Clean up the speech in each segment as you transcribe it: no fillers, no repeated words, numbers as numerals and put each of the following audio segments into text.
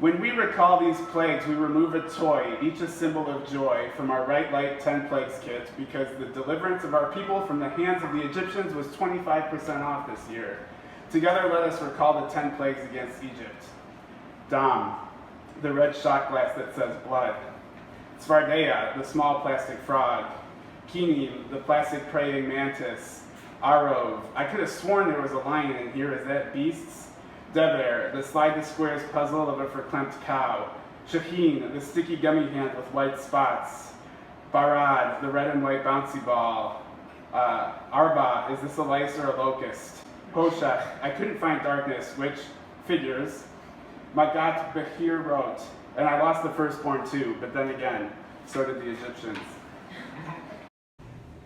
When we recall these plagues, we remove a toy, each a symbol of joy, from our Right Light 10 Plagues kit, because the deliverance of our people from the hands of the Egyptians was 25% off this year. Together, let us recall the 10 plagues against Egypt. Dam, the red shot glass that says blood. Svardeya, the small plastic frog. Kinim, the plastic praying mantis. Arov, I could have sworn there was a lion in here. Is that beasts? Dever, the slide the squares puzzle of a verklempt cow. Shaheen, the sticky gummy hand with white spots. Barad, the red and white bouncy ball. Arba, is this a lice or a locust? Hoshach, I couldn't find darkness, which figures. Magat Behir wrote, and I lost the firstborn too, but then again, so did the Egyptians.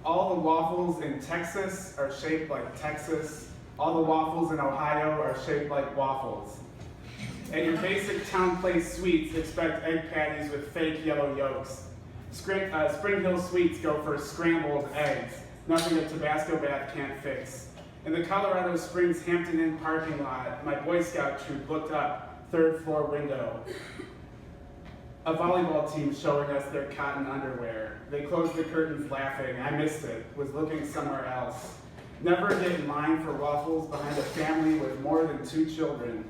All the waffles in Texas are shaped like Texas. All the waffles in Ohio are shaped like waffles. At your basic town place sweets, expect egg patties with fake yellow yolks. Spring Hill sweets go for scrambled eggs, nothing a Tabasco bath can't fix. In the Colorado Springs Hampton Inn parking lot, my Boy Scout troop looked up, third floor window. A volleyball team showing us their cotton underwear. They closed the curtains laughing. I missed it, was looking somewhere else. Never get in line for waffles behind a family with more than 2 children.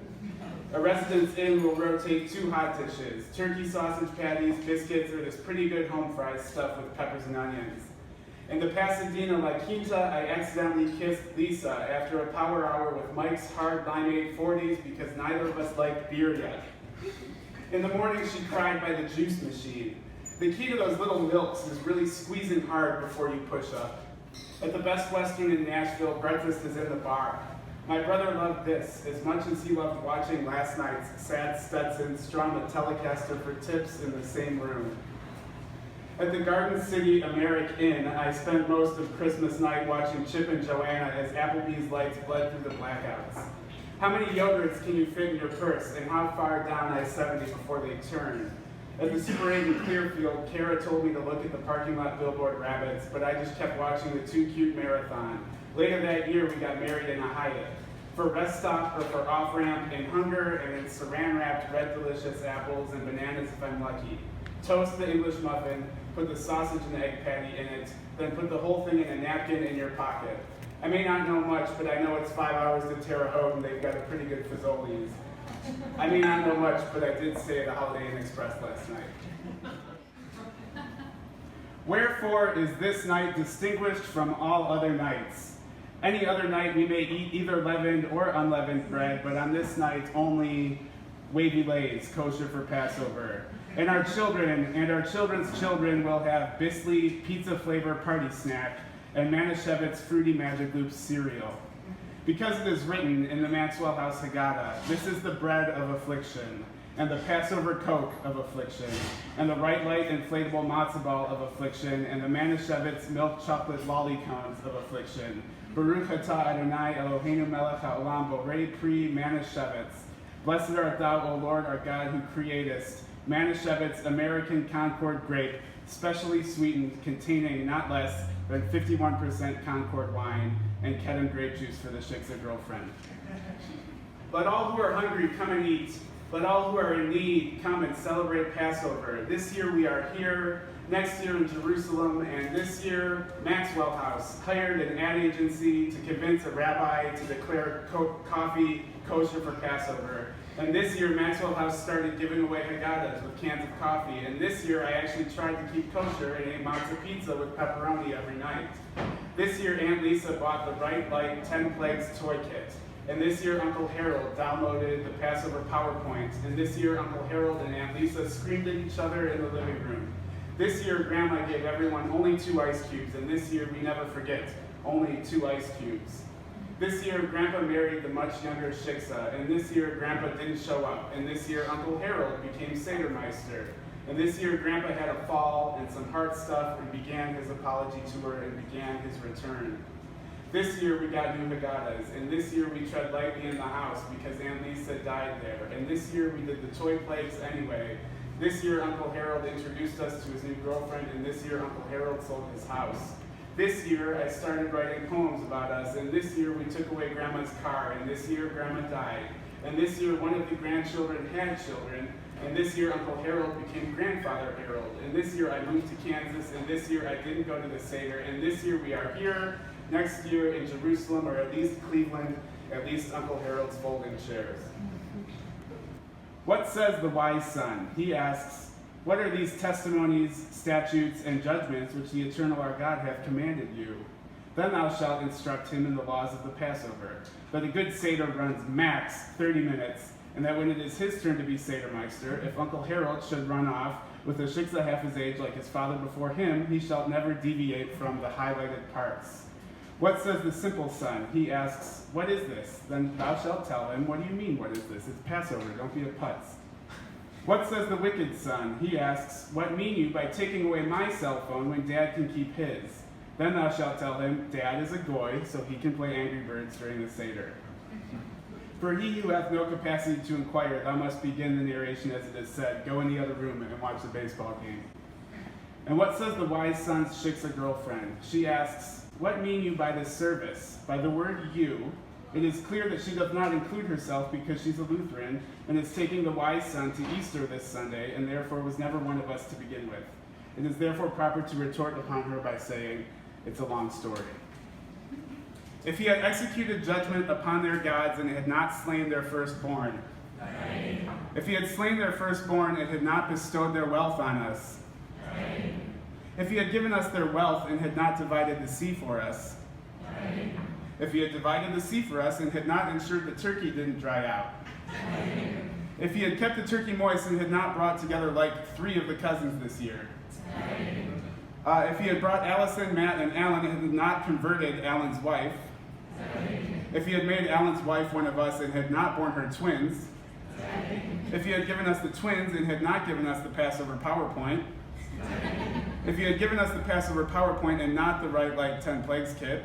A Residence Inn will rotate 2 hot dishes, turkey sausage patties, biscuits, or this pretty good home fries stuffed with peppers and onions. In the Pasadena La Quinta, I accidentally kissed Lisa after a power hour with Mike's hard limeade 40s because neither of us liked beer yet. In the morning, she cried by the juice machine. The key to those little milks is really squeezing hard before you push up. At the Best Western in Nashville, breakfast is in the bar. My brother loved this as much as he loved watching last night's Sad Stetson strum a Telecaster for tips in the same room. At the Garden City Americ Inn, I spent most of Christmas night watching Chip and Joanna as Applebee's lights bled through the blackouts. How many yogurts can you fit in your purse, and how far down I-70 before they turn? At the Super 8 in Clearfield, Kara told me to look at the parking lot billboard rabbits, but I just kept watching the Too Cute marathon. Later that year, we got married in a Hyatt. For rest stop or for off-ramp, in hunger, and in saran-wrapped red delicious apples and bananas if I'm lucky. Toast the English muffin, put the sausage and egg patty in it, then put the whole thing in a napkin in your pocket. I may not know much, but I know it's 5 hours to Terre Haute and they've got a pretty good Fazoli's. I may not know much, but I did stay at the Holiday Inn Express last night. Wherefore is this night distinguished from all other nights? Any other night we may eat either leavened or unleavened bread, but on this night only wavy lays, kosher for Passover. And our children and our children's children will have Bisley pizza flavor party snack and Manischewitz Fruity Magic Loops cereal. Because it is written in the Maxwell House Haggadah, this is the bread of affliction, and the Passover Coke of affliction, and the Right Light inflatable matzo ball of affliction, and the Manischewitz milk chocolate lolly cones of affliction. Baruch atah Adonai Eloheinu melech haolam borei pri Manischewitz. Blessed art thou, O Lord, our God, who createst Manischewitz American Concord grape, specially sweetened, containing not less than 51% Concord wine and Kedem grape juice for the shiksa girlfriend. Let all who are hungry come and eat. Let all who are in need come and celebrate Passover. This year we are here, next year in Jerusalem, and this year Maxwell House hired an ad agency to convince a rabbi to declare coffee kosher for Passover. And this year Maxwell House started giving away Haggadahs with cans of coffee. And this year I actually tried to keep kosher and ate matzo pizza with pepperoni every night. This year Aunt Lisa bought the Right Light 10 Plagues toy kit. And this year Uncle Harold downloaded the Passover PowerPoint. And this year Uncle Harold and Aunt Lisa screamed at each other in the living room. This year Grandma gave everyone only 2 ice cubes. And this year we never forget, only 2 ice cubes. This year, Grandpa married the much younger Shiksa, and this year, Grandpa didn't show up, and this year, Uncle Harold became Sedermeister, and this year, Grandpa had a fall and some heart stuff and began his apology tour and began his return. This year, we got new Haggadahs, and this year, we tread lightly in the house because Aunt Lisa died there, and this year, we did the toy plagues anyway. This year, Uncle Harold introduced us to his new girlfriend, and this year, Uncle Harold sold his house. This year, I started writing poems about us, and this year we took away Grandma's car, and this year Grandma died. And this year, one of the grandchildren had children. And this year, Uncle Harold became Grandfather Harold. And this year, I moved to Kansas. And this year, I didn't go to the Seder. And this year, we are here. Next year, in Jerusalem, or at least Cleveland, at least Uncle Harold's folding chairs. What says the wise son? He asks, what are these testimonies, statutes, and judgments which the eternal our God hath commanded you? Then thou shalt instruct him in the laws of the Passover. But a good Seder runs max 30 minutes, and that when it is his turn to be Sedermeister, if Uncle Harold should run off with a shiksa half his age like his father before him, he shall never deviate from the highlighted parts. What says the simple son? He asks, what is this? Then thou shalt tell him, what do you mean, what is this? It's Passover, don't be a putz. What says the wicked son? He asks, what mean you by taking away my cell phone when Dad can keep his? Then thou shalt tell him, Dad is a goy, so he can play Angry Birds during the Seder. For he who hath no capacity to inquire, thou must begin the narration as it is said, go in the other room and watch the baseball game. And what says the wise son's shiksa girlfriend? She asks, what mean you by this service? By the word you, it is clear that she does not include herself because she's a Lutheran and is taking the wise son to Easter this Sunday and therefore was never one of us to begin with. It is therefore proper to retort upon her by saying, it's a long story. If he had executed judgment upon their gods and had not slain their firstborn, Amen. If he had slain their firstborn and had not bestowed their wealth on us, Amen. If he had given us their wealth and had not divided the sea for us, Amen. If he had divided the sea for us and had not ensured the turkey didn't dry out, Amen. If he had kept the turkey moist and had not brought together like 3 of the cousins this year, Amen. If he had brought Allison, Matt, and Alan and had not converted Alan's wife, Amen. If he had made Alan's wife one of us and had not borne her twins, Amen. If he had given us the twins and had not given us the Passover PowerPoint, Amen. If he had given us the Passover PowerPoint and not the Right Like 10 Plagues kit,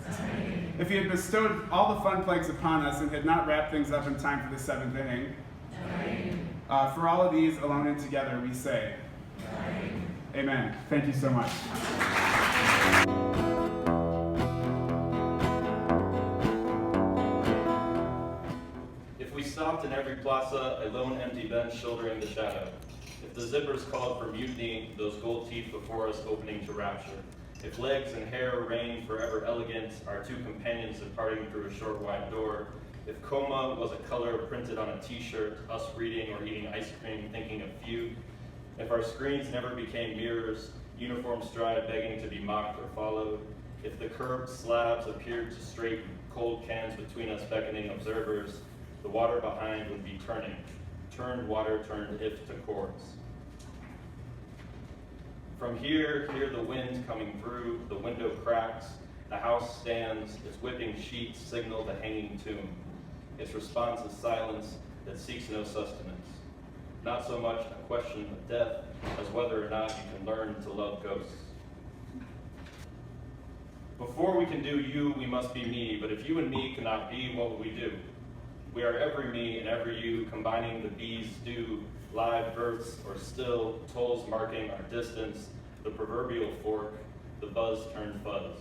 Amen. If he had bestowed all the fun plagues upon us and had not wrapped things up in time for the 7th inning, for all of these, alone and together, we say, Amen. Amen. Thank you so much. If we stopped in every plaza, a lone empty bench shouldering the shadow. If the zippers called for mutiny, those gold teeth before us opening to rapture. If legs and hair reigned forever elegant, our 2 companions departing through a short wide door. If coma was a color printed on a t-shirt, us reading or eating ice cream thinking of few. If our screens never became mirrors, uniform stride begging to be mocked or followed. If the curved slabs appeared to straighten, cold cans between us beckoning observers, the water behind would be turning. Turned water turned if to chords. From here, hear the wind coming through, the window cracks, the house stands, its whipping sheets signal the hanging tomb. Its response is silence that seeks no sustenance. Not so much a question of death as whether or not you can learn to love ghosts. Before we can do you, we must be me, but if you and me cannot be, what will we do? We are every me and every you, combining the bees do, live births, or still, tolls marking our distance, the proverbial fork, the buzz turned fuzz.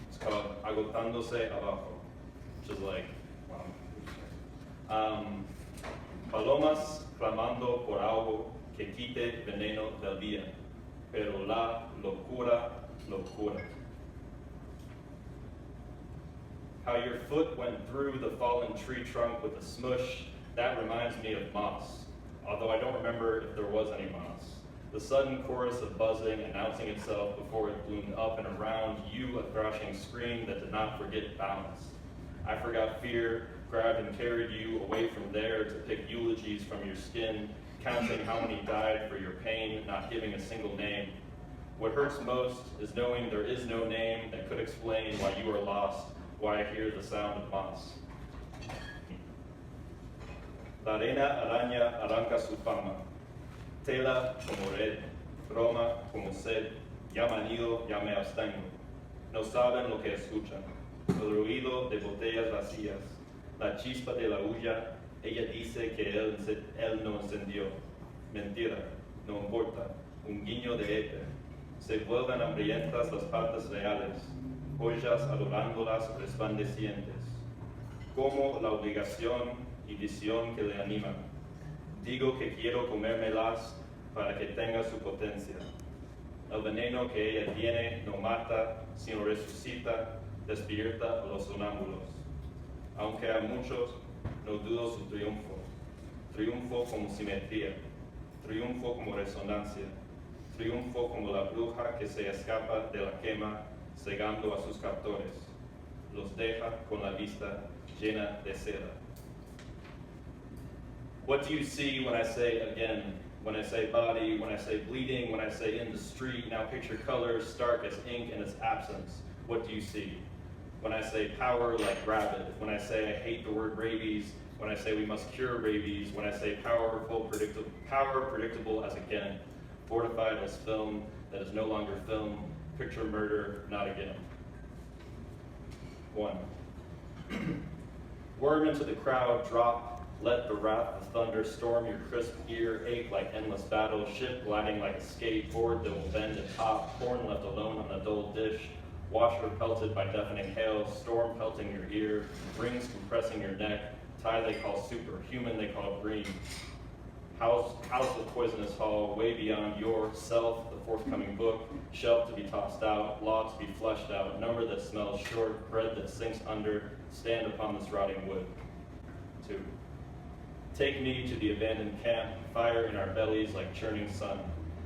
It's called Agotándose Abajo, which is like, wow. Palomas clamando por algo que quite veneno del día, pero la locura, locura. How your foot went through the fallen tree trunk with a smush, that reminds me of moss, although I don't remember if there was any moss. The sudden chorus of buzzing announcing itself before it bloomed up and around you, a thrashing scream that did not forget balance. I forgot fear, grabbed and carried you away from there to pick eulogies from your skin, counting how many died for your pain, not giving a single name. What hurts most is knowing there is no name that could explain why you are lost, why I hear the sound of moss. La arena araña arranca su fama, tela como red, broma como sed, ya me han ido, ya me abstengo. No saben lo que escuchan, el ruido de botellas vacías, la chispa de la huya, ella dice que él no encendió. Mentira, no importa, un guiño de éter. Se vuelven hambrientas las partes reales, joyas adorándolas resplandecientes. como la obligación y visión que le animan. Digo que quiero comérmelas para que tenga su potencia. El veneno que ella tiene no mata, sino resucita, despierta a los sonámbulos. Aunque a muchos, no dudo su triunfo. Triunfo como simetría, triunfo como resonancia, triunfo como la bruja que se escapa de la quema, cegando a sus captores. Los deja con la vista llena de seda. What do you see when I say again? When I say body, when I say bleeding, when I say in the street? Now picture colors stark as ink in its absence. What do you see? When I say power like rabid, when I say I hate the word rabies, when I say we must cure rabies, when I say power predictable as again, fortified as film that is no longer film, picture murder, not again. 1. Word into the crowd, drop, let the wrath of thunder storm your crisp ear, ache like endless battle, ship gliding like a skateboard that will bend and top, corn left alone on a dull dish, washer pelted by deafening hail, storm pelting your ear, rings compressing your neck, tie they call super, human they call green. House of poisonous hall, way beyond yourself, the forthcoming book, shelf to be tossed out, law to be fleshed out, number that smells short, bread that sinks under, stand upon this rotting wood. 2. Take me to the abandoned camp, fire in our bellies like churning sun,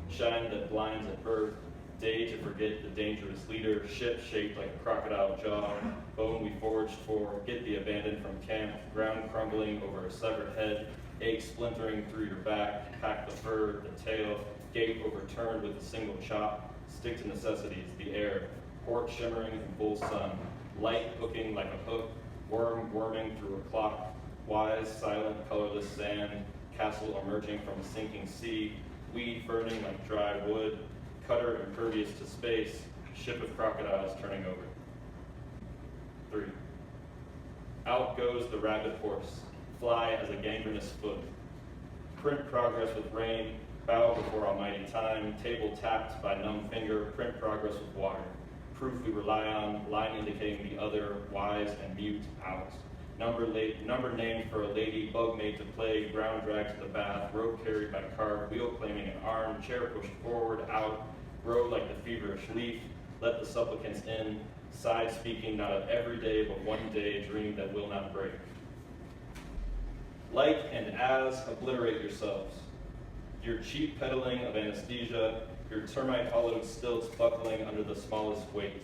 shine that blinds at birth, day to forget the dangerous leader, ship shaped like a crocodile jaw, bone we forged for, get the abandoned from camp, ground crumbling over a severed head, ache splintering through your back, pack the fur, the tail, gate overturned with a single chop, stick to necessities, the air, port shimmering in full sun, light hooking like a hook, worm worming through a clock, wise, silent, colorless sand, castle emerging from a sinking sea, weed burning like dry wood, cutter impervious to space, ship of crocodiles turning over. 3. Out goes the rabid horse, fly as a gangrenous foot. Print progress with rain, bow before almighty time, table tapped by numb finger, print progress with water. Proof we rely on, line indicating the other, wise and mute, out. Number named for a lady, bug made to play, ground dragged to the bath, rope carried by cart, wheel claiming an arm, chair pushed forward, out, grow like the feverish leaf, let the supplicants in, side speaking not of every day but one day, dream that will not break. Like and as obliterate yourselves. Your cheap peddling of anesthesia, your termite-hollowed stilts buckling under the smallest weight.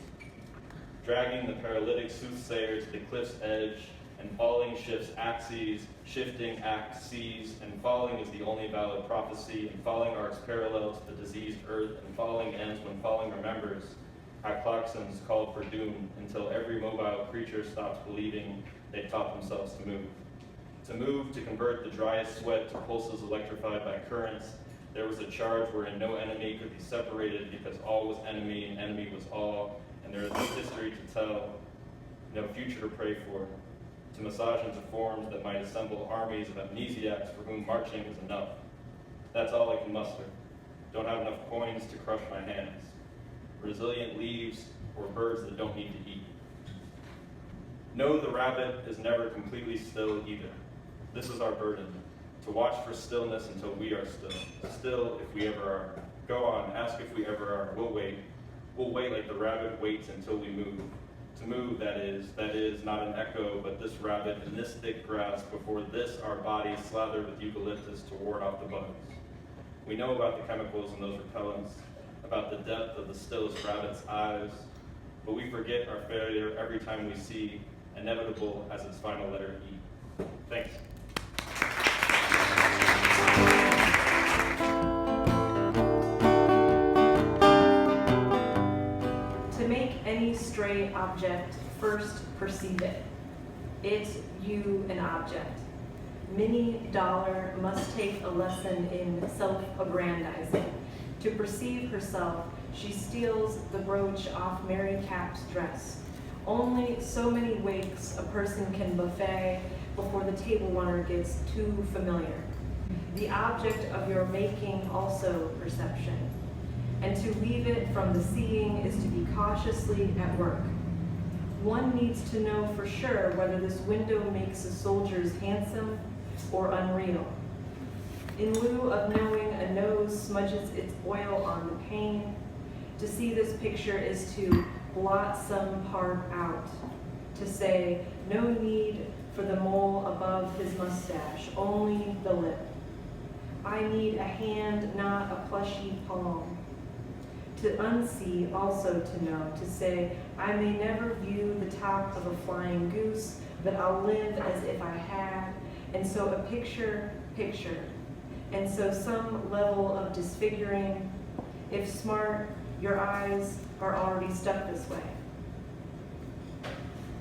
Dragging the paralytic soothsayer to the cliff's edge, and falling shifts axes, shifting act seas, and falling is the only valid prophecy, and falling arcs parallel to the diseased earth, and falling ends when falling remembers. How Clarksons called for doom until every mobile creature stopped believing they taught themselves to move. To move, to convert the driest sweat to pulses electrified by currents. There was a charge wherein no enemy could be separated because all was enemy and enemy was all, and there is no history to tell, no future to pray for. To massage into forms that might assemble armies of amnesiacs for whom marching is enough. That's all I can muster. Don't have enough coins to crush my hands. Resilient leaves or birds that don't need to eat. No, the rabbit is never completely still either. This is our burden, to watch for stillness until we are still. Still if we ever are. Go on, ask if we ever are. We'll wait. We'll wait like the rabbit waits until we move. To move, that is not an echo, but this rabbit in this thick grass, before this our bodies slathered with eucalyptus to ward off the bugs. We know about the chemicals in those repellents, about the depth of the stillest rabbit's eyes, but we forget our failure every time we see inevitable as its final letter E. Thanks. To make any stray object, first perceive it. It, you, an object. Minnie Dollar must take a lesson in self-aggrandizing. To perceive herself, she steals the brooch off Mary Cap's dress. Only so many wakes a person can buffet before the table runner gets too familiar. The object of your making also perception. And to leave it from the seeing is to be cautiously at work. One needs to know for sure whether this window makes a soldier's handsome or unreal. In lieu of knowing a nose smudges its oil on the pane, to see this picture is to blot some part out, to say, no need for the mole above his mustache, only the lip. I need a hand, not a plushy palm. To unsee, also to know, to say, I may never view the top of a flying goose, but I'll live as if I had, and so a picture, and so some level of disfiguring. If smart, your eyes are already stuck this way.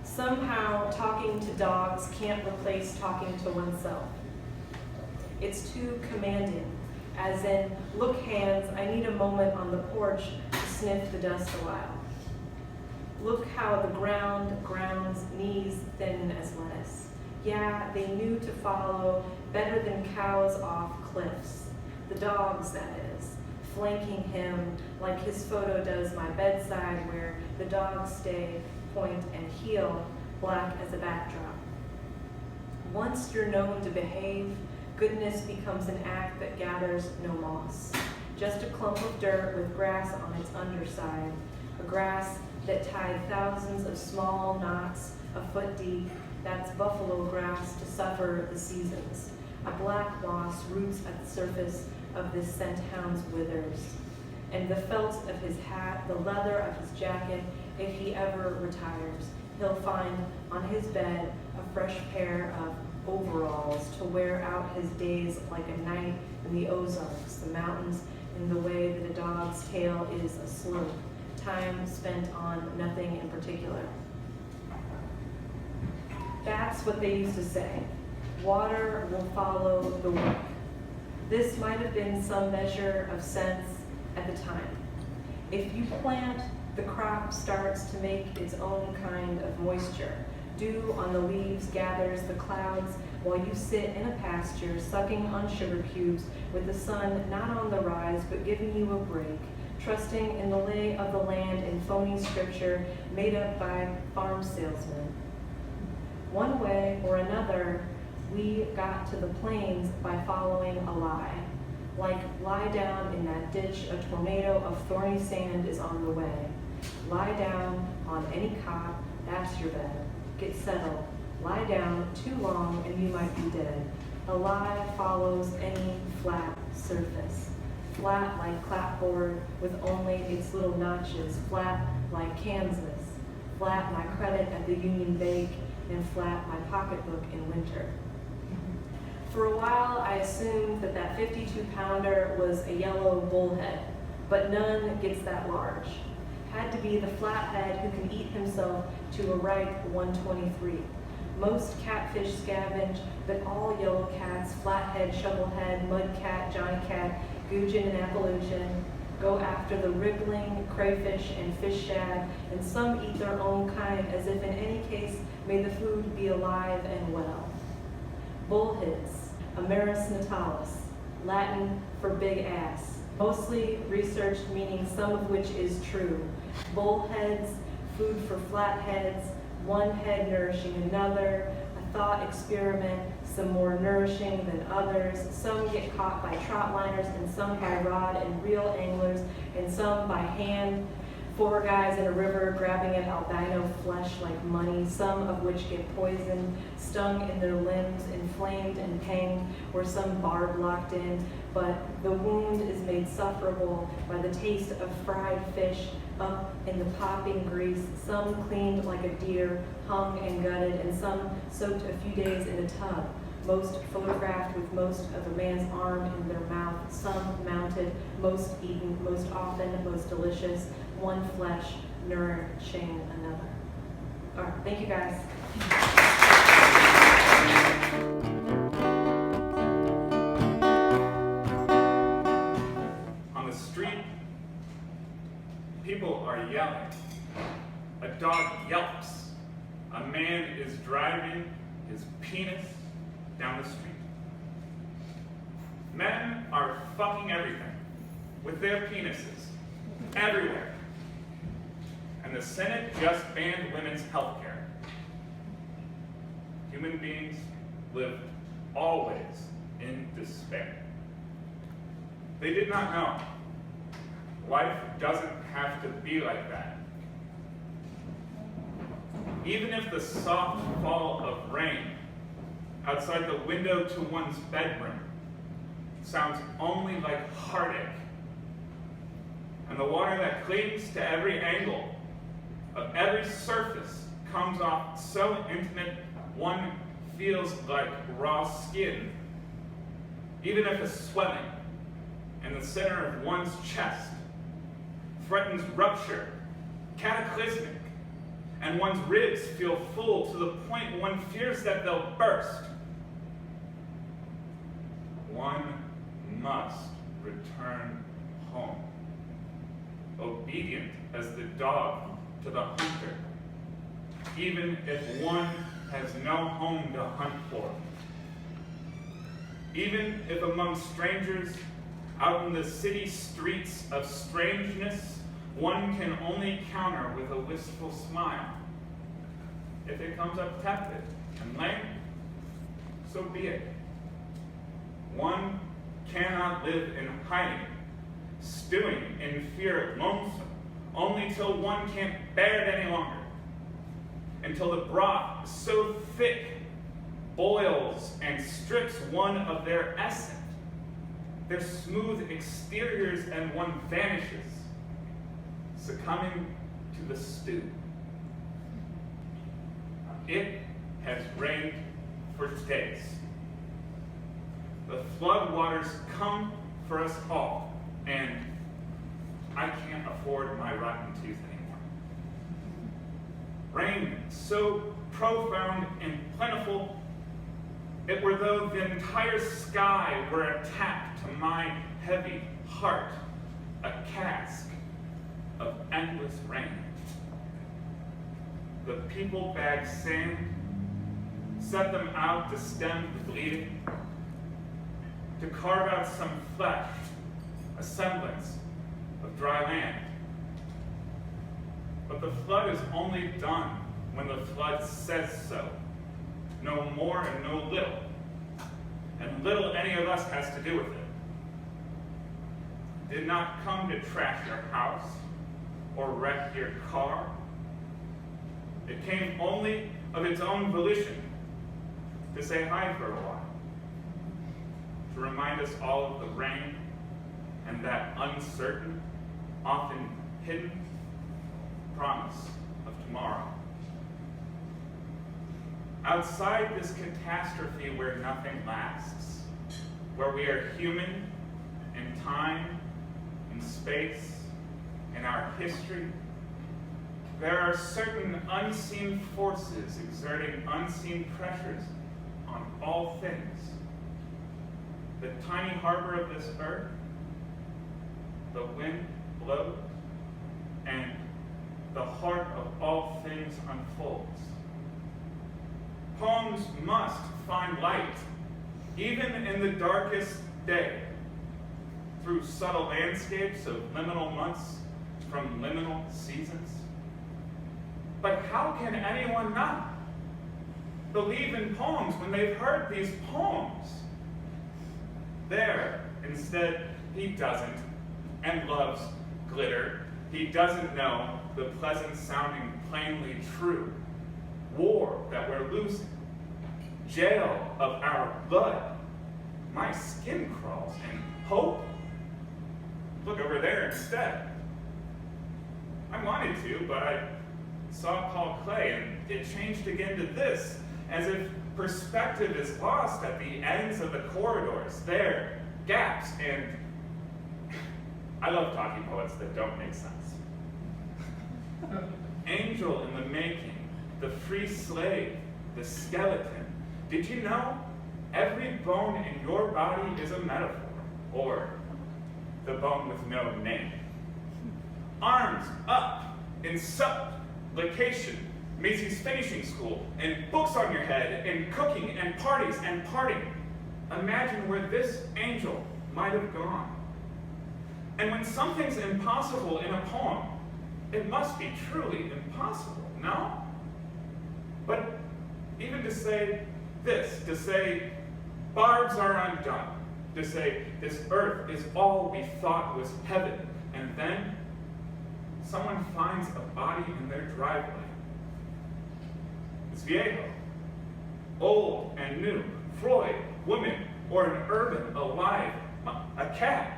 Somehow, talking to dogs can't replace talking to oneself. It's too commanding, as in, look hands, I need a moment on the porch to sniff the dust a while. Look how the ground grounds knees thin as lettuce. Yeah, they knew to follow better than cows off cliffs. The dogs, that is, flanking him like his photo does my bedside, where the dogs stay point and heel, black as a backdrop. Once you're known to behave, goodness becomes an act that gathers no moss. Just a clump of dirt with grass on its underside, a grass that tied thousands of small knots a foot deep. That's buffalo grass to suffer the seasons. A black moss roots at the surface of this scent hound's withers. And the felt of his hat, the leather of his jacket, if he ever retires, he'll find on his bed a fresh pair of overalls to wear out his days like a night in the Ozarks, the mountains in the way that a dog's tail is a slope, time spent on nothing in particular. That's what they used to say. Water will follow the work. This might have been some measure of sense at the time. If you plant, the crop starts to make its own kind of moisture. Dew on the leaves gathers the clouds while you sit in a pasture sucking on sugar cubes with the sun not on the rise but giving you a break, trusting in the lay of the land in phony scripture made up by farm salesmen. One way or another, we got to the plains by following a lie. Like, lie down in that ditch, a tornado of thorny sand is on the way. Lie down on any cot, that's your bed. Get settled. Lie down too long and you might be dead. A lie follows any flat surface. Flat like clapboard with only its little notches. Flat like Kansas. Flat my credit at the Union Bank, and flat my pocketbook in winter. For a while, I assumed that that 52-pounder was a yellow bullhead, but none gets that large. Had to be the flathead who can eat himself to a ripe 123. Most catfish scavenge, but all yellow cats, flathead, shovelhead, mudcat, Johnny cat, gudgeon, and Appalachian, go after the rippling crayfish and fish shad, and some eat their own kind as if in any case may the food be alive and well. Bullheads, Ameris natalis, Latin for big ass, mostly researched meaning some of which is true. Bullheads, food for flatheads, one head nourishing another, a thought experiment, some more nourishing than others. Some get caught by trot liners and some by rod and reel anglers and some by hand. 4 guys in a river grabbing at albino flesh like money, some of which get poisoned, stung in their limbs, inflamed and panged, or some barb locked in, but the wound is made sufferable by the taste of fried fish up in the popping grease, some cleaned like a deer, hung and gutted, and some soaked a few days in a tub, most photographed with most of a man's arm in their mouth, some mounted, most eaten, most often, most delicious, one flesh nourishing another. All right, thank you guys. On the street, people are yelling. A dog yelps. A man is driving his penis down the street. Men are fucking everything with their penises everywhere. And and the Senate just banned women's health care. Human beings lived always in despair. They did not know. Life doesn't have to be like that. Even if the soft fall of rain outside the window to one's bedroom sounds only like heartache, and the water that clings to every angle of every surface comes off so intimate one feels like raw skin, even if a swelling in the center of one's chest threatens rupture, cataclysmic, and one's ribs feel full to the point one fears that they'll burst. One must return home, obedient as the dog to the hunter, even if one has no home to hunt for. Even if among strangers out in the city streets of strangeness, one can only counter with a wistful smile. If it comes up tepid and lame, so be it. One cannot live in hiding, stewing in fear lonesome, only till one can't bear it any longer. Until the broth so thick boils and strips one of their essence, their smooth exteriors, and one vanishes, succumbing to the stew. It has rained for days. The flood waters come for us all, and I can't afford my rotten tooth anymore. Rain so profound and plentiful, it were though the entire sky were a tap to my heavy heart, a cask of endless rain. The people bagged sand, set them out to stem the bleeding, to carve out some flesh, a semblance of dry land. But the flood is only done when the flood says so. No more and no little. And little any of us has to do with it. Did not come to trash your house or wreck your car. It came only of its own volition to say hi for a while, to remind us all of the rain and that uncertain, often hidden promise of tomorrow. Outside this catastrophe where nothing lasts, where we are human in time, in space, in our history, there are certain unseen forces exerting unseen pressures on all things. The tiny harbor of this earth, the wind blows, and the heart of all things unfolds. Poems must find light, even in the darkest day, through subtle landscapes of liminal months from liminal seasons. But how can anyone not believe in poems when they've heard these poems? There, instead, he doesn't, and loves glitter. He doesn't know the pleasant sounding plainly true. War that we're losing, jail of our blood. My skin crawls, and hope? Look over there instead. I wanted to, but I saw Paul Klee, and it changed again to this, as if perspective is lost at the ends of the corridors. There, gaps, and I love talking poets that don't make sense. Angel in the making, the free slave, the skeleton. Did you know every bone in your body is a metaphor, or the bone with no name? Arms up in supplication, Macy's finishing school, and books on your head, and cooking, and parties, and parting. Imagine where this angel might have gone. And when something's impossible in a poem, it must be truly impossible, no? But even to say this, to say barbs are undone, to say this earth is all we thought was heaven, and then someone finds a body in their driveway. It's viejo, old and new, Freud, woman, or an urban, alive, a cat,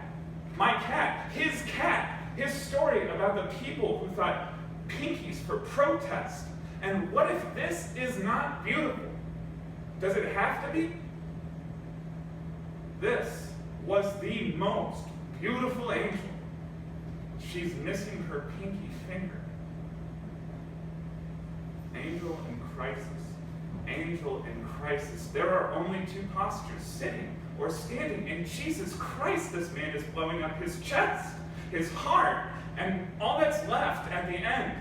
my cat, his story about the people who thought pinkies for protest. And what if this is not beautiful? Does it have to be? This was the most beautiful angel. She's missing her pinky finger. Angel in crisis. Angel in crisis. There are only two postures, sitting or standing. And Jesus Christ, this man is blowing up his chest, his heart, and all that's left at the end.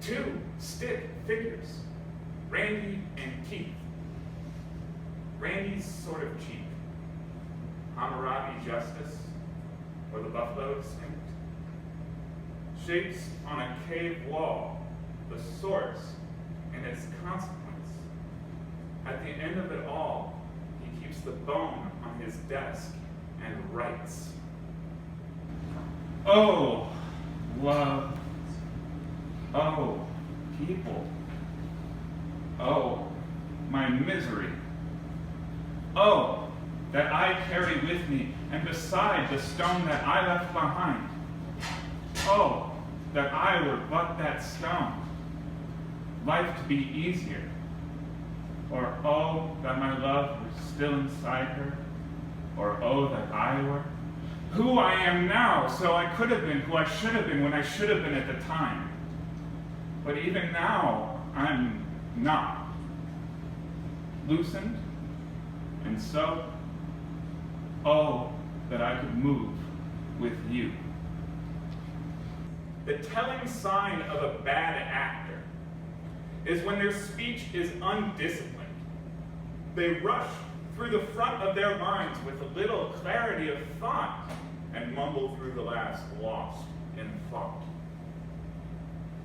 Two stick figures, Randy and Keith. Randy's sort of cheap. Hammurabi Justice, or the buffalo instinct. Shapes on a cave wall, the source and its consequence. At the end of it all, he keeps the bone on his desk and writes. Oh, love. Oh, people. Oh, my misery. Oh, that I carry with me, and beside the stone that I left behind. Oh, that I were but that stone. Life to be easier. Or oh, that my love were still inside her. Or oh, that I were who I am now, so I could have been who I should have been when I should have been at the time. But even now, I'm not. Loosened, and so, oh, that I could move with you. The telling sign of a bad actor is when their speech is undisciplined. They rush through the front of their minds with a little clarity of thought and mumble through the last lost in thought.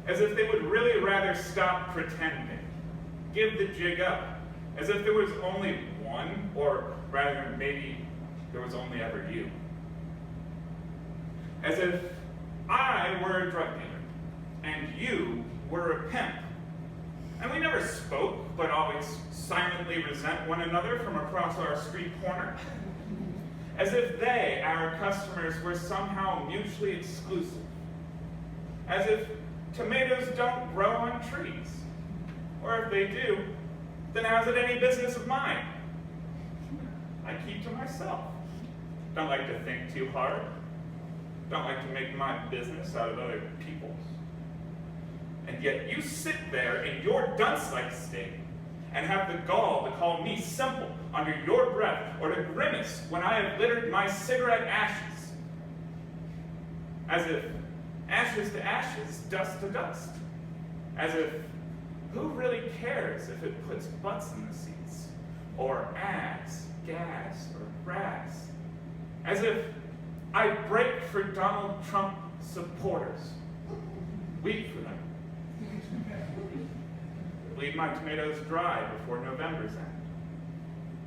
As if they would really rather stop pretending, give the jig up, as if there was only one, or rather maybe there was only ever you. As if I were a drug dealer, and you were a pimp. And we never spoke, but always silently resent one another from across our street corner. As if they, our customers, were somehow mutually exclusive. As if tomatoes don't grow on trees. Or if they do, then how's it any business of mine? I keep to myself. Don't like to think too hard. Don't like to make my business out of other people's. And yet you sit there in your dunce-like state and have the gall to call me simple under your breath, or to grimace when I have littered my cigarette ashes. As if ashes to ashes, dust to dust. As if who really cares if it puts butts in the seats, or ads, gas, or grass? As if I break for Donald Trump supporters, weep for them, bleed my tomatoes dry before November's end,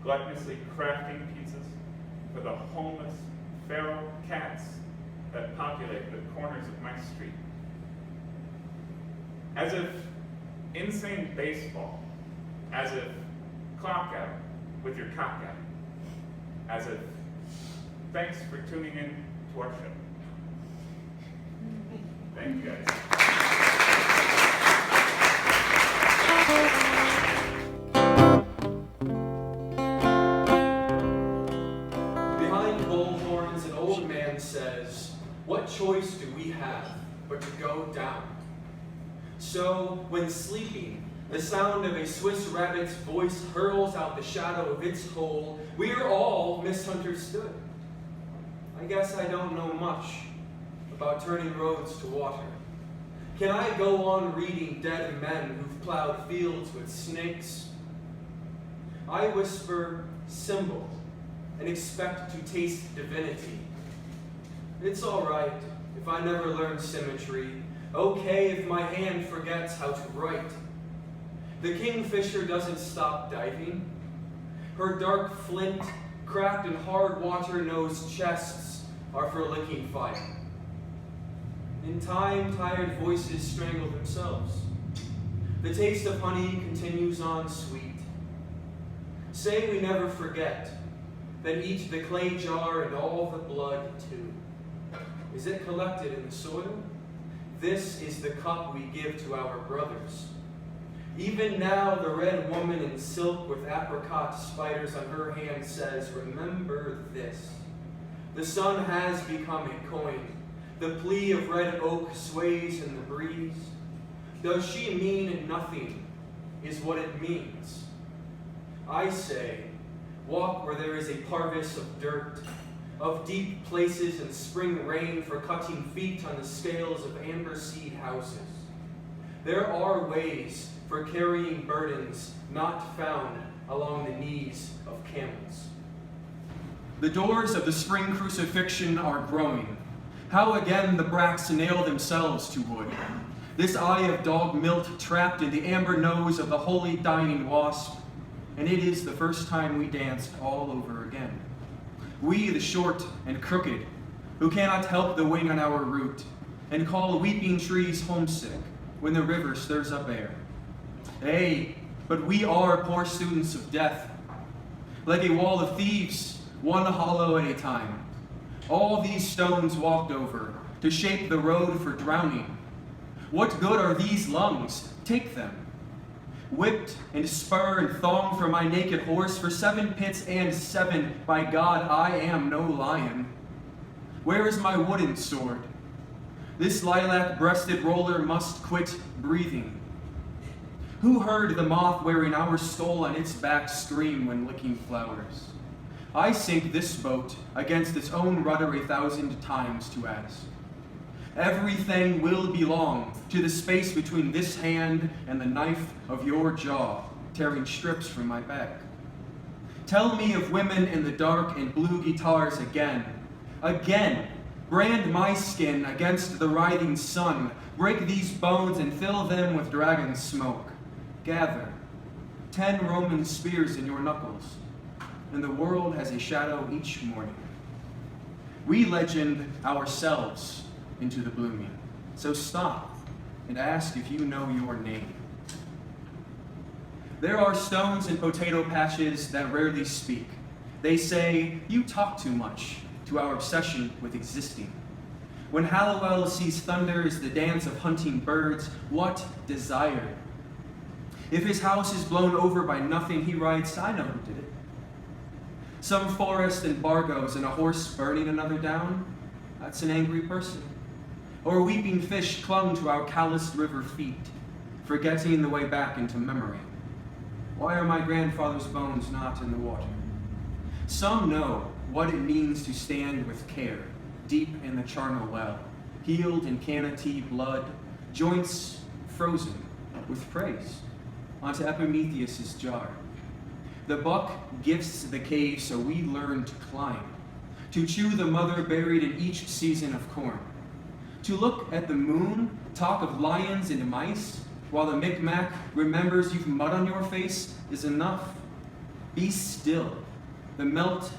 gluttonously crafting pizzas for the homeless, feral cats that populate the corners of my street. As if insane baseball, as if clock out with your cock out, as if thanks for tuning in to our show. Thank you guys. Behind bullhorns, an old man says, "What choice do we have but to go down?" So, when sleeping, the sound of a Swiss rabbit's voice hurls out the shadow of its hole, we are all misunderstood. I guess I don't know much about turning roads to water. Can I go on reading dead men who've plowed fields with snakes? I whisper symbol and expect to taste divinity. It's all right if I never learn symmetry, Okay if my hand forgets how to write. The kingfisher doesn't stop diving. Her dark flint, cracked and hard water-nosed chests are for licking fire. In time, tired voices strangle themselves. The taste of honey continues on sweet. Say we never forget, then eat the clay jar and all the blood too. Is it collected in the soil? This is the cup we give to our brothers. Even now, the red woman in silk with apricot spiders on her hand says, remember this. The sun has become a coin. The plea of red oak sways in the breeze. Does she mean nothing is what it means? I say, walk where there is a parvis of dirt, of deep places and spring rain for cutting feet on the scales of amber seed houses. There are ways for carrying burdens not found along the knees of camels. The doors of the spring crucifixion are growing. How again the bracts nail themselves to wood. This eye of dog milt trapped in the amber nose of the holy dying wasp, and it is the first time we danced all over again. We, the short and crooked, who cannot help the wing on our route, and call weeping trees homesick when the river stirs up air. Ay, but we are poor students of death, like a wall of thieves, one hollow at a time. All these stones walked over to shape the road for drowning. What good are these lungs? Take them. Whipped and spur and thong for my naked horse, for 7 pits and 7, by God, I am no lion. Where is my wooden sword? This lilac-breasted roller must quit breathing. Who heard the moth wearing our stole on its back scream when licking flowers? I sink this boat against its own rudder 1,000 times to ask. Everything will belong to the space between this hand and the knife of your jaw, tearing strips from my back. Tell me of women in the dark and blue guitars again. Again, brand my skin against the writhing sun. Break these bones and fill them with dragon smoke. Gather 10 Roman spears in your knuckles, and the world has a shadow each morning. We legend ourselves into the blooming, so stop and ask if you know your name. There are stones and potato patches that rarely speak. They say, you talk too much, to our obsession with existing. When Hallowell sees thunder as the dance of hunting birds, what desire? If his house is blown over by nothing, he writes, I know who did it. Some forest embargoes and a horse burning another down, that's an angry person. Or a weeping fish clung to our calloused river feet, forgetting the way back into memory. Why are my grandfather's bones not in the water? Some know what it means to stand with care, deep in the charnel well, healed in Canatee blood, joints frozen with praise, onto Epimetheus' jar. The buck gifts the cave so we learn to climb, to chew the mother buried in each season of corn, to look at the moon, talk of lions and mice, while the Micmac remembers you've mud on your face is enough. Be still. The melt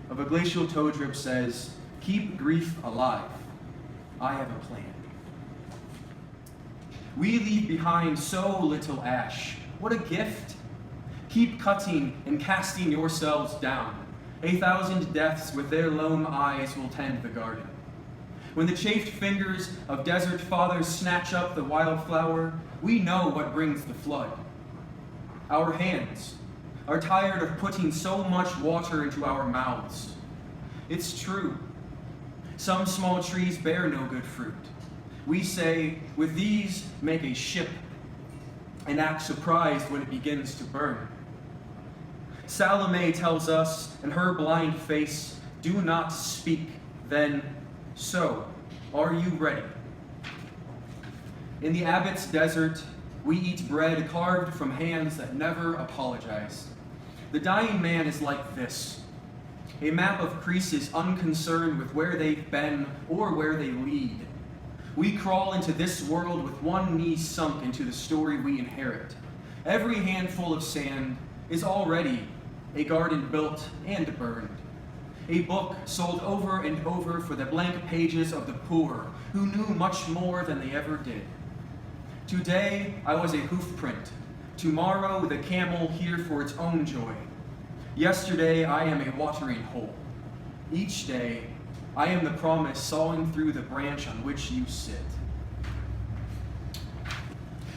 of a glacial toe drip says, keep grief alive. I have a plan. We leave behind so little ash. What a gift. Keep cutting and casting yourselves down. 1,000 deaths with their lone eyes will tend the garden. When the chafed fingers of desert fathers snatch up the wildflower, we know what brings the flood. Our hands are tired of putting so much water into our mouths. It's true. Some small trees bear no good fruit. We say, with these, make a ship, and act surprised when it begins to burn. Salome tells us, in her blind face, do not speak, then, so, are you ready? In the abbot's desert, we eat bread carved from hands that never apologize. The dying man is like this, a map of creases unconcerned with where they've been or where they lead. We crawl into this world with one knee sunk into the story we inherit. Every handful of sand is already a garden built and burned. A book sold over and over for the blank pages of the poor who knew much more than they ever did. Today, I was a hoof print. Tomorrow, the camel here for its own joy. Yesterday, I am a watering hole. Each day, I am the promise sawing through the branch on which you sit.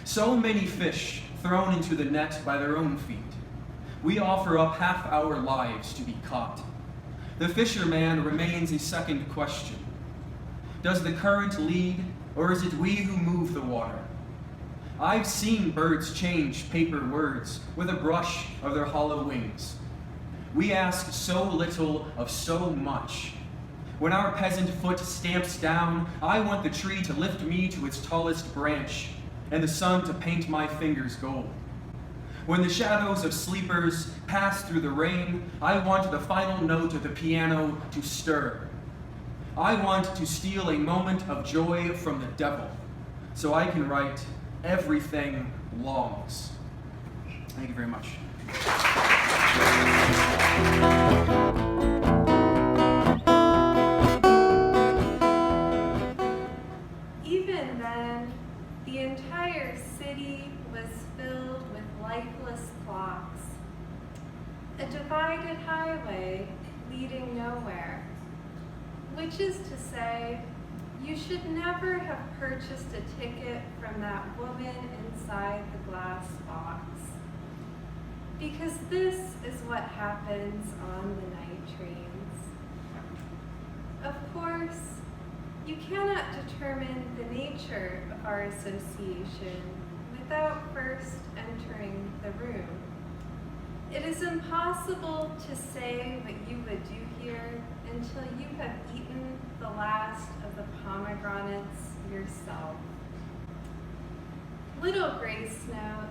So many fish thrown into the net by their own feet. We offer up half our lives to be caught. The fisherman remains a second question. Does the current lead, or is it we who move the water? I've seen birds change paper words with a brush of their hollow wings. We ask so little of so much. When our peasant foot stamps down, I want the tree to lift me to its tallest branch, and the sun to paint my fingers gold. When the shadows of sleepers pass through the rain, I want the final note of the piano to stir. I want to steal a moment of joy from the devil, so I can write Everything Longs. Thank you very much. Even then, the entire city was filled with lifeless clocks. A divided highway leading nowhere, which is to say, you should never have purchased a ticket from that woman inside the glass box. Because this is what happens on the night trains. Of course, you cannot determine the nature of our association without first entering the room. It is impossible to say what you would do here until you have eaten the last of the pomegranates yourself. Little Grace Note,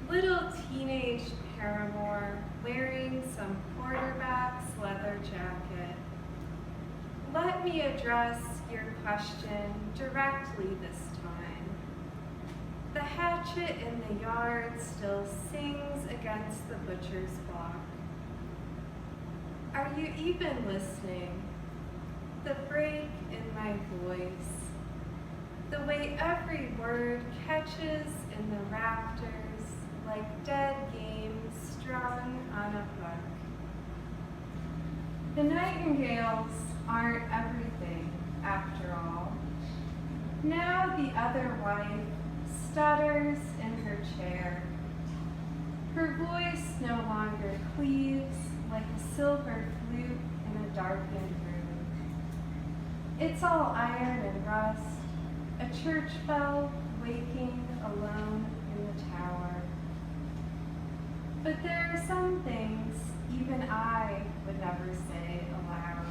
little teenage paramour wearing some quarterback's leather jacket. Let me address your question directly this time. The hatchet in the yard still sings against the butcher's block. Are you even listening? The break in my voice, the way every word catches in the rafters like dead game strung on a hook. The nightingales aren't everything, after all. Now the other wife stutters in her chair. Her voice no longer cleaves like a silver flute in a darkened room. It's all iron and rust, a church bell waking alone in the tower. But there are some things even I would never say aloud.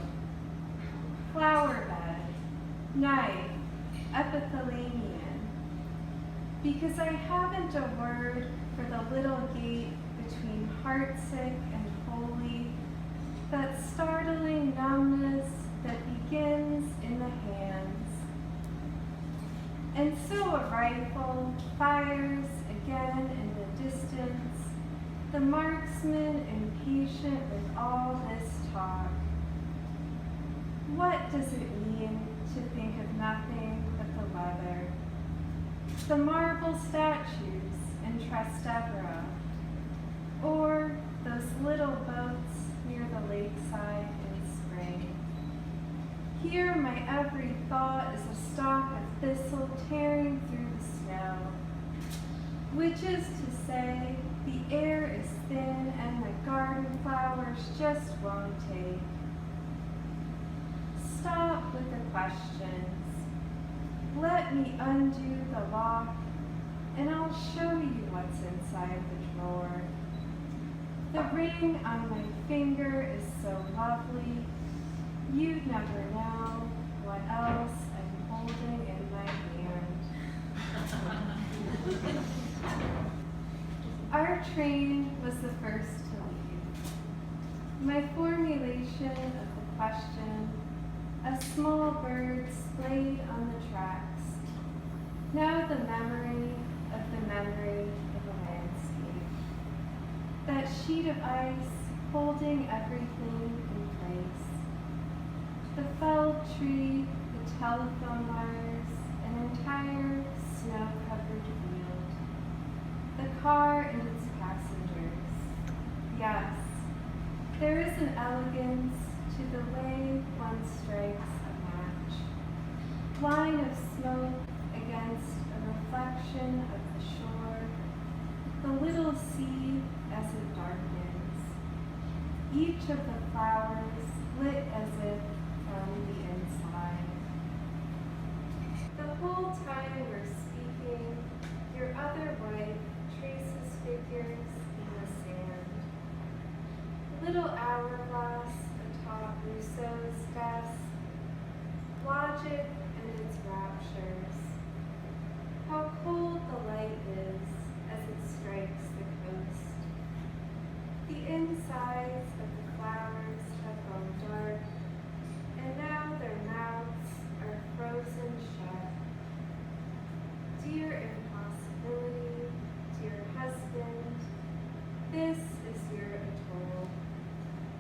Flower bed, knife, epithalamian. Because I haven't a word for the little gate between heartsick and holy, that startling numbness that begins in the hands. And so a rifle fires again in the distance, the marksman impatient with all this talk. What does it mean to think of nothing but the weather? The marble statues in Trastevere, or those little boats near the lakeside in spring. Here my every thought is a stalk of thistle tearing through the snow, which is to say, the air is thin and the garden flowers just won't take. Stop with the questions. Let me undo the lock, and I'll show you what's inside the drawer. The ring on my finger is so lovely, you'd never know what else I'm holding in my hand. Our train was the first to leave. My formulation of the question, a small birds played on the tracks. Now the memory of a landscape. That sheet of ice holding everything in place. The felled tree, the telephone wires, an entire snow-covered field. The car and its passengers. Yes, there is an elegance to the way one strikes a match. Line of smoke against a reflection of the shore, the little sea as it darkens. Each of the flowers lit as if from the inside. The whole time we're speaking, your other wife traces figures in the sand. Little hourglass atop Rousseau's desk, logic and its raptures. How cold the light is as it strikes the coast. The insides of the flowers have gone dark, and now their mouths are frozen shut. Dear impossibility, dear husband, this is your atoll.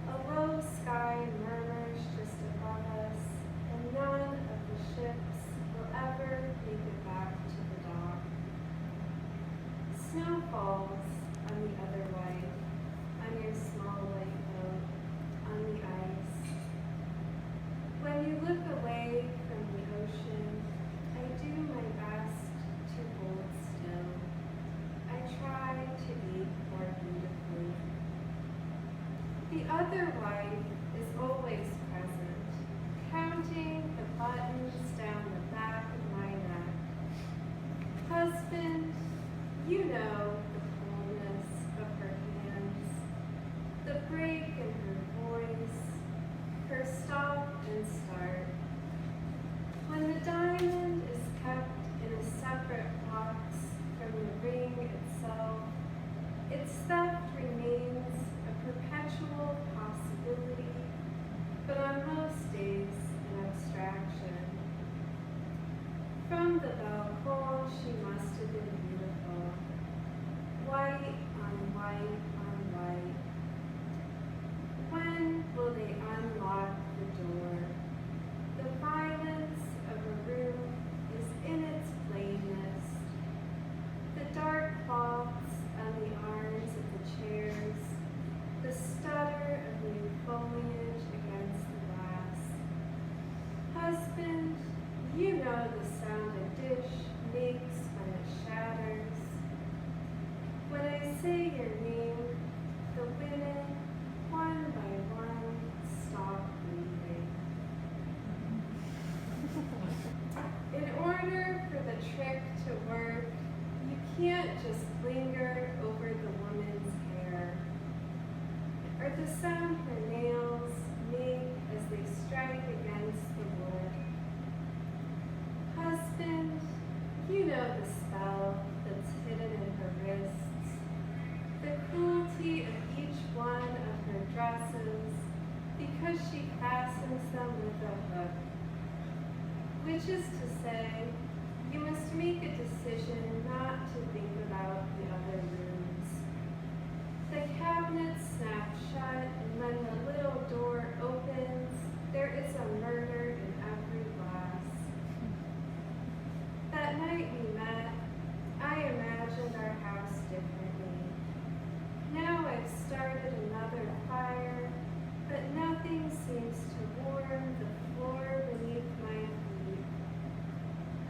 A low sky murmurs just above us, and none of the ships will ever make it back to the dock. Snow falls on the other wife, on your small white boat, on the ice. When you look away from the ocean, I do my best to hold still. I try to eat more beautifully. The other wife is always present, counting the buttons down the back of my neck. Husband, you know the coolness of her hands, the break in her voice, her stop and start. When the diamond is kept in a separate box from the ring itself, its theft remains a perpetual possibility, but on most days an abstraction. From the balcony she must have been beautiful, white on white on white. When will they unlock the door? The violence of a room is in its plainness. The dark cloths on the arms of the chairs, the stutter of new foliage against the glass. Husband, you know the sound a dish makes when it shatters. When I say your name, the women, one by one, stop breathing. In order for the trick to work, you can't just linger over the woman's hair, or the sound her nails make as they strike against the wood. Husband, you know the spell that's hidden in her wrists, the cruelty of each one of her dresses, because she fastens them with a hook. Which is to say, you must make a decision not to think about the other rooms. The cabinets snap shut, and when the little door opens, there is a murder in every glass. That night we met, I imagined our house differently. Now I've started another fire, but nothing seems to warm the floor beneath my feet.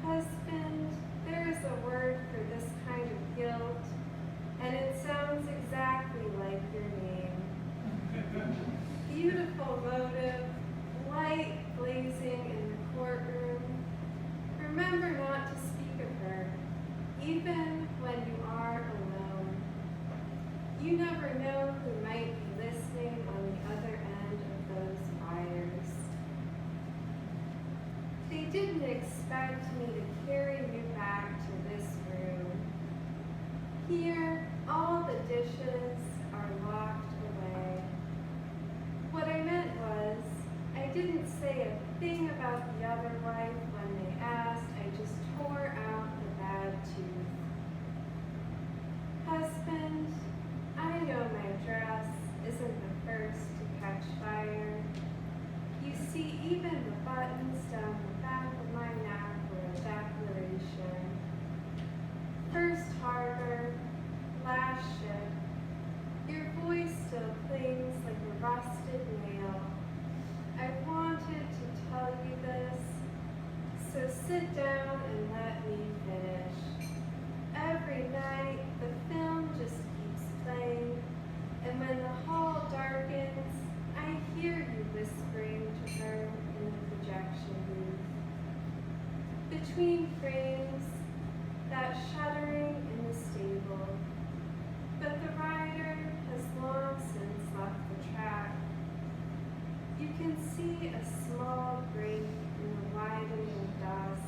Husband, there is a word for this kind of guilt, and it sounds exactly like your name. Beautiful motive, light blazing in the courtroom. Remember not to speak of her, even when you are alone. You never know who might be listening on the other end of those fires. They didn't expect me to carry you back to this room. Here, all the dishes are locked away. What I meant was, I didn't say a thing about buttons down the back of my neck were a declaration. First harbor, last ship. Your voice still clings like a rusted nail. I wanted to tell you this, so sit down and let me finish. Every night the film just keeps playing, and when the hall darkens, I hear you whispering to her in the projection booth. Between frames, that shuddering in the stable, but the rider has long since left the track. You can see a small break in the widening dusk.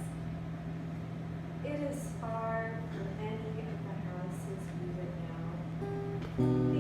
It is far from any of the houses we would know.